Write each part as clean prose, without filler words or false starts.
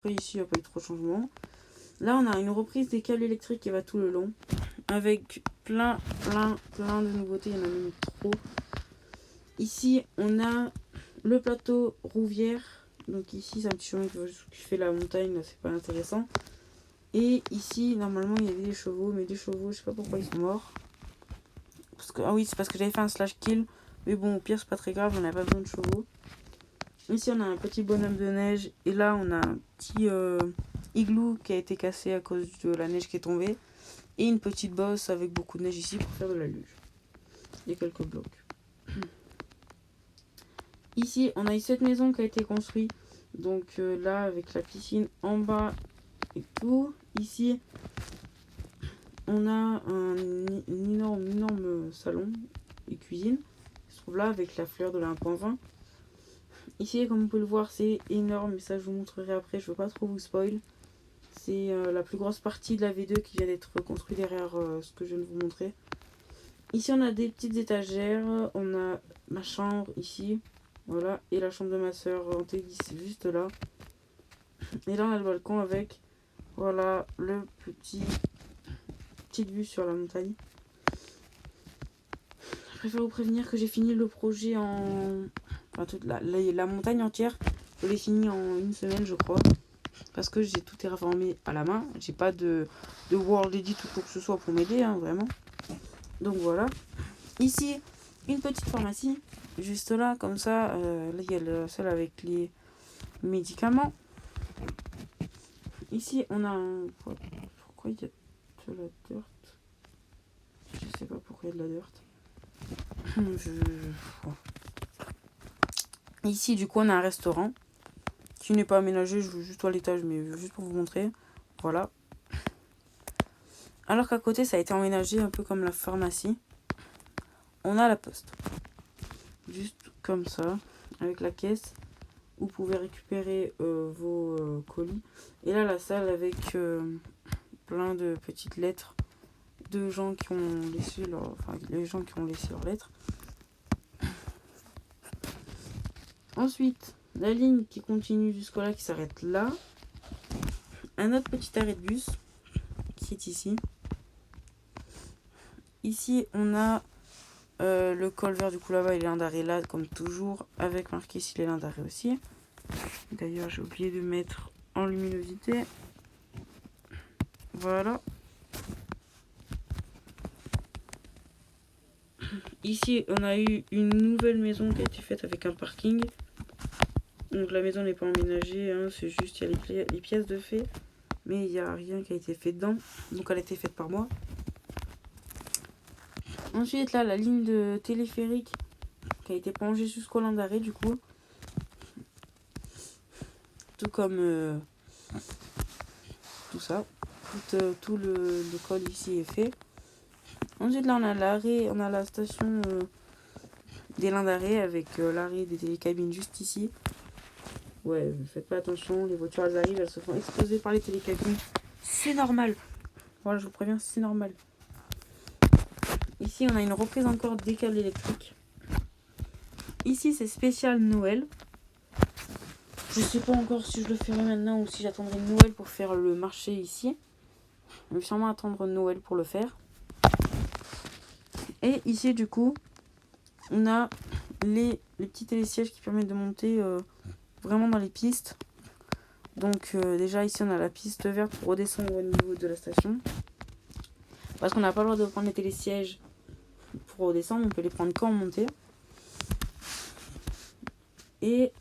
Après ici, il n'y a pas eu trop de changement. Là, on a une reprise des câbles électriques qui va tout le long. Avec plein de nouveautés. Il y en a même trop. Ici, on a le plateau Rouvière. Donc ici, c'est un petit chemin qui fait la montagne. Là, c'est pas intéressant. Et ici, normalement, il y avait des chevaux. Mais des chevaux, je sais pas pourquoi ils sont morts. Ah oui, c'est parce que j'avais fait un slash kill. Mais bon, au pire, c'est pas très grave. On n'a pas besoin de chevaux. Ici, on a un petit bonhomme de neige. Et là, on a un petit igloo qui a été cassé à cause de la neige qui est tombée. Et une petite bosse avec beaucoup de neige ici pour faire de la luge. Et quelques blocs. Ici, on a eu cette maison qui a été construite. Donc là, avec la piscine en bas et tout. Ici, on a un énorme salon et cuisine. Il se trouve là avec la fleur de la 1.20. Ici, comme vous pouvez le voir, c'est énorme. Mais ça, je vous montrerai après. Je ne veux pas trop vous spoil. C'est la plus grosse partie de la V2 qui vient d'être construite derrière ce que je viens de vous montrer. Ici, on a des petites étagères. On a ma chambre ici. Voilà. Et la chambre de ma soeur en T10, c'est juste là. Et là, on a le balcon avec, voilà, le petite vue sur la montagne. Je préfère vous prévenir que j'ai fini le projet en... Enfin, toute la montagne entière. Je l'ai fini en une semaine, je crois. Parce que j'ai tout terraformé à la main. J'ai pas de World Edit ou quoi que ce soit pour m'aider, hein, vraiment. Donc voilà. Ici, une petite pharmacie. Juste là, comme ça. Là, il y a celle avec les médicaments. Ici, on a un... Pourquoi il y a de la dirt? Je sais pas pourquoi il y a de la dirt. Ici, du coup, on a un restaurant qui n'est pas aménagé. Je veux juste à l'étage, mais juste pour vous montrer. Voilà. Alors qu'à côté, ça a été aménagé un peu comme la pharmacie. On a la poste. Juste comme ça, avec la caisse. Vous pouvez récupérer vos colis. Et là, la salle avec plein de petites lettres de gens qui ont laissé leur... Enfin, les gens qui ont laissé leurs lettres. Ensuite, la ligne qui continue jusqu'au là, qui s'arrête là. Un autre petit arrêt de bus qui est ici. Ici, on a le col vert, du coup là-bas, il est l'un d'arrêt là, comme toujours, avec marqué s'il est l'un d'arrêt aussi. D'ailleurs, j'ai oublié de mettre en luminosité. Voilà. Ici, on a eu une nouvelle maison qui a été faite avec un parking. Donc la maison n'est pas emménagée, hein, c'est juste il y a les pièces de fait. Mais il n'y a rien qui a été fait dedans. Donc elle a été faite par moi. Ensuite, là, la ligne de téléphérique qui a été prolongée jusqu'au land d'arrêt, du coup. Tout comme tout ça. Tout le col ici est fait. Ensuite, là, on a l'arrêt, on a la station des lins d'arrêt avec l'arrêt des télécabines juste ici. Ouais, faites pas attention, les voitures elles arrivent, elles se font exploser par les télécabines. C'est normal. Voilà, je vous préviens, c'est normal. Ici, on a une reprise encore des câbles électriques. Ici, c'est spécial Noël. Je sais pas encore si je le ferai maintenant ou si j'attendrai Noël pour faire le marché ici. Je vais sûrement attendre Noël pour le faire. Et ici, du coup, on a les petits télésièges qui permettent de monter vraiment dans les pistes. Donc déjà, ici, on a la piste verte pour redescendre au niveau de la station. Parce qu'on n'a pas le droit de prendre les télésièges pour redescendre. On peut les prendre quand on monte. Et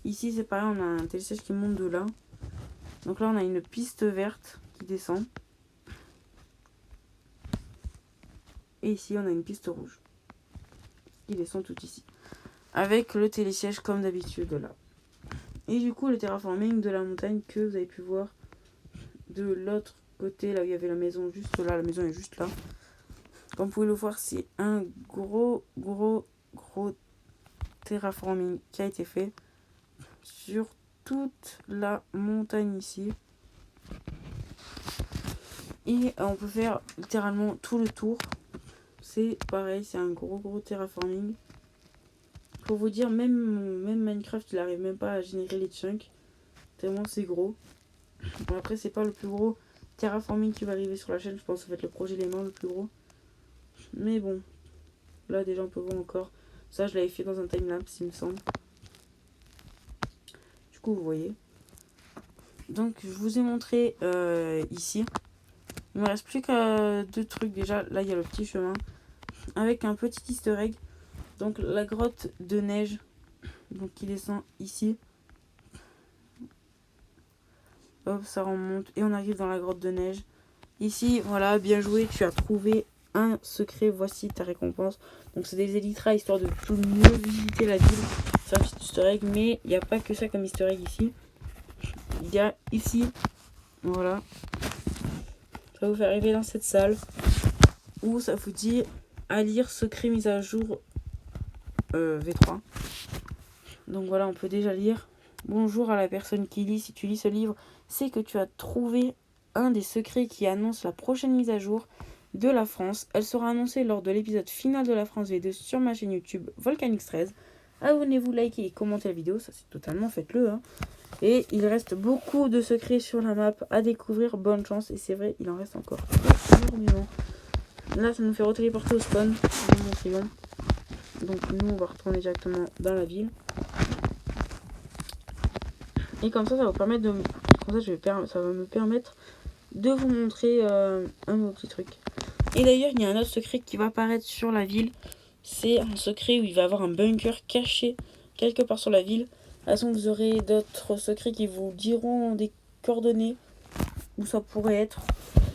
ici, c'est pareil, on a un télésiège qui monte de là. Donc là, on a une piste verte qui descend. Et ici, on a une piste rouge qui descend tout ici. Avec le télésiège comme d'habitude là. Et du coup, le terraforming de la montagne que vous avez pu voir de l'autre côté, là où il y avait la maison juste là. La maison est juste là. Comme vous pouvez le voir, c'est un gros terraforming qui a été fait sur toute la montagne ici. Et on peut faire littéralement tout le tour. C'est pareil, c'est un gros terraforming. Pour vous dire, même Minecraft, il n'arrive même pas à générer les chunks. tellement c'est gros. Bon, après, c'est pas le plus gros terraforming qui va arriver sur la chaîne. Je pense que ça va être le projet Les Mains le plus gros. Mais bon, là déjà on peut voir encore. Ça, je l'avais fait dans un timelapse, il me semble. Du coup, vous voyez. Donc, je vous ai montré ici. Il me reste plus que 2 trucs. Déjà, là, il y a le petit chemin avec un petit easter egg. Donc, la grotte de neige. Donc, qui descend ici. Hop, ça remonte. Et on arrive dans la grotte de neige. Ici, voilà, bien joué. Tu as trouvé un secret. Voici ta récompense. Donc, c'est des élytras histoire de tout mieux visiter la ville. C'est un petit easter egg. Mais il n'y a pas que ça comme easter egg ici. Il y a ici, voilà, ça vous fait arriver dans cette salle où ça vous dit à lire secret mise à jour V3. Donc voilà, on peut déjà lire. Bonjour à la personne qui lit. Si tu lis ce livre, c'est que tu as trouvé un des secrets qui annonce la prochaine mise à jour de la France. Elle sera annoncée lors de l'épisode final de la France V2 sur ma chaîne YouTube Volcanix13. Abonnez-vous, likez et commentez la vidéo, ça c'est totalement, faites-le, hein. Et il reste beaucoup de secrets sur la map à découvrir, bonne chance. Et c'est vrai, il en reste encore énormément. Là, ça nous fait retéléporter au spawn de mon triomphe. Donc nous, on va retourner directement dans la ville. Et comme ça va vous permettre de... Comme ça, ça va me permettre de vous montrer un autre petit truc. Et d'ailleurs, il y a un autre secret qui va apparaître sur la ville. C'est un secret où il va y avoir un bunker caché quelque part sur la ville. De toute façon, vous aurez d'autres secrets qui vous diront des coordonnées où ça pourrait être.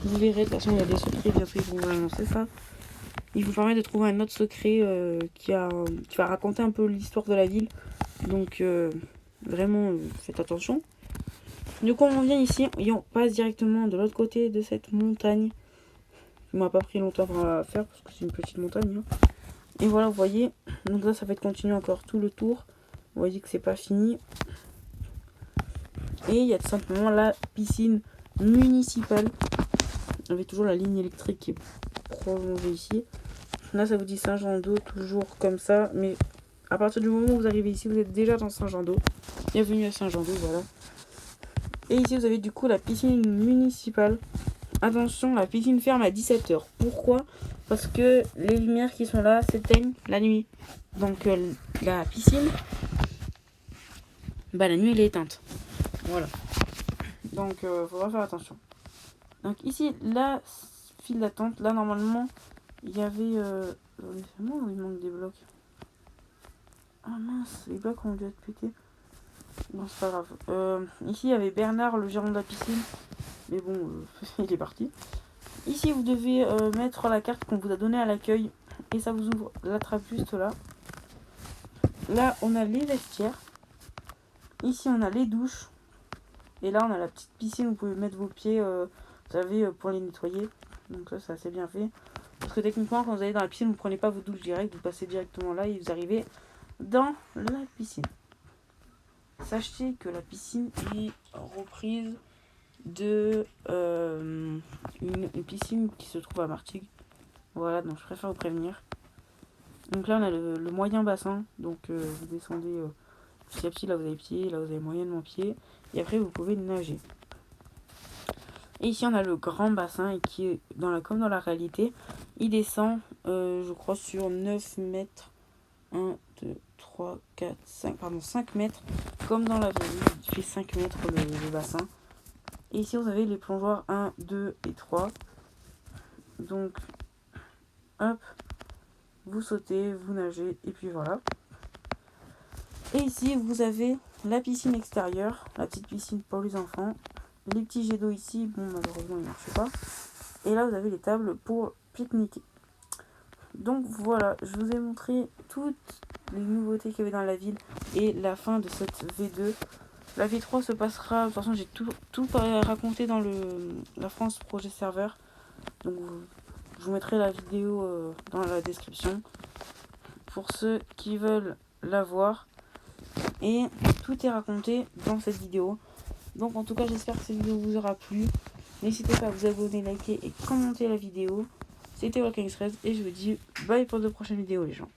Vous verrez, de toute façon, il y a des secrets, bientôt ils vont vous annoncer ça. Il vous permet de trouver un autre secret qui va raconter un peu l'histoire de la ville. Donc, vraiment, faites attention. Du coup, on vient ici et on passe directement de l'autre côté de cette montagne. Ça m'a pas pris longtemps à faire parce que c'est une petite montagne. Hein. Et voilà, vous voyez. Donc là, ça va être continuer encore tout le tour. Vous voyez que c'est pas fini. Et il y a tout simplement la piscine municipale. Avec toujours la ligne électrique qui est prolongée ici. Là, ça vous dit Saint-Jean-d'Eau, toujours comme ça. Mais à partir du moment où vous arrivez ici, vous êtes déjà dans Saint-Jean-d'Eau. Bienvenue à Saint-Jean-d'Eau, voilà. Et ici, vous avez du coup la piscine municipale. Attention, la piscine ferme à 17 h. Pourquoi ? Parce que les lumières qui sont là s'éteignent la nuit. Donc la piscine, bah la nuit elle est éteinte. Voilà. Donc faudra faire attention. Donc ici, la file d'attente, là normalement, il y avait... Moi où il manque des blocs. Ah mince, les blocs ont dû être pétés. Bon, c'est pas grave. Ici, il y avait Bernard, le gérant de la piscine. Mais bon, il est parti. Ici, vous devez mettre la carte qu'on vous a donnée à l'accueil. Et ça vous ouvre la trappe juste là. Là, on a les vestiaires. Ici, on a les douches. Et là, on a la petite piscine où vous pouvez mettre vos pieds, vous savez, pour les nettoyer. Donc ça, c'est assez bien fait. Parce que techniquement, quand vous allez dans la piscine, vous ne prenez pas vos douches direct. Vous passez directement là et vous arrivez dans la piscine. Sachez que la piscine est reprise de une piscine qui se trouve à Martigues. Voilà, donc je préfère vous prévenir. Donc là, on a le moyen bassin. Donc vous descendez petit à petit. Là, vous avez pied. Là, vous avez moyennement pied. Et après, vous pouvez nager. Et ici, on a le grand bassin qui est comme dans la réalité. Il descend, je crois, sur 9 mètres. 1, 2, 3, 4, 5. Pardon, 5 mètres. Comme dans la vraie vie. Il fait 5 mètres le bassin. Et ici, vous avez les plongeoires 1, 2 et 3. Donc, hop. Vous sautez, vous nagez. Et puis voilà. Et ici, vous avez la piscine extérieure. La petite piscine pour les enfants. Les petits jets d'eau ici. Bon, malheureusement, ils ne marchent pas. Et là, vous avez les tables pour pique-niquer. Donc voilà, je vous ai montré toutes les nouveautés qu'il y avait dans la ville et la fin de cette V2. La V3 se passera, de toute façon j'ai tout raconté dans la France Projet Serveur. Donc je vous mettrai la vidéo dans la description pour ceux qui veulent la voir. Et tout est raconté dans cette vidéo. Donc en tout cas j'espère que cette vidéo vous aura plu. N'hésitez pas à vous abonner, liker et commenter la vidéo. C'était Volcanix13 et je vous dis bye pour de prochaines vidéos les gens.